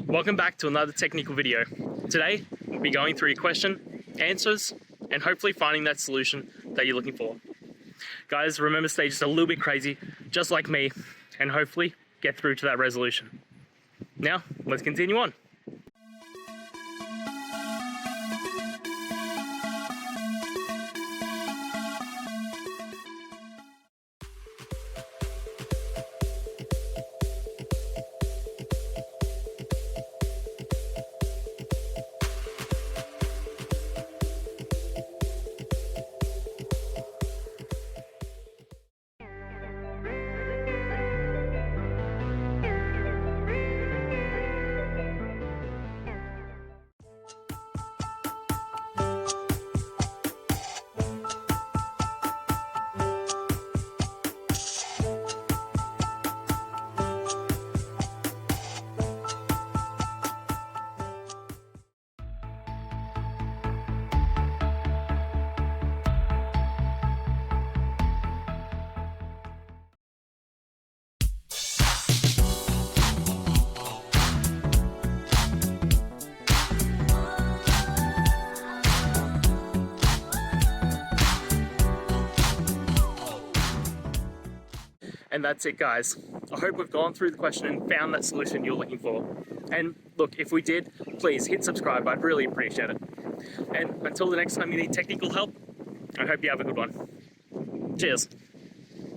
Welcome back to another technical video. Today, we'll be going through your question, answers, and hopefully finding that solution that you're looking for. Guys, remember, stay just a little bit crazy, just like me, and hopefully get through to that resolution. Now, let's continue on. And that's it, guys. I hope we've gone through the question and found that solution you're looking for. And look, if we did, please hit subscribe. I'd really appreciate it. And until the next time you need technical help, I hope you have a good one. Cheers.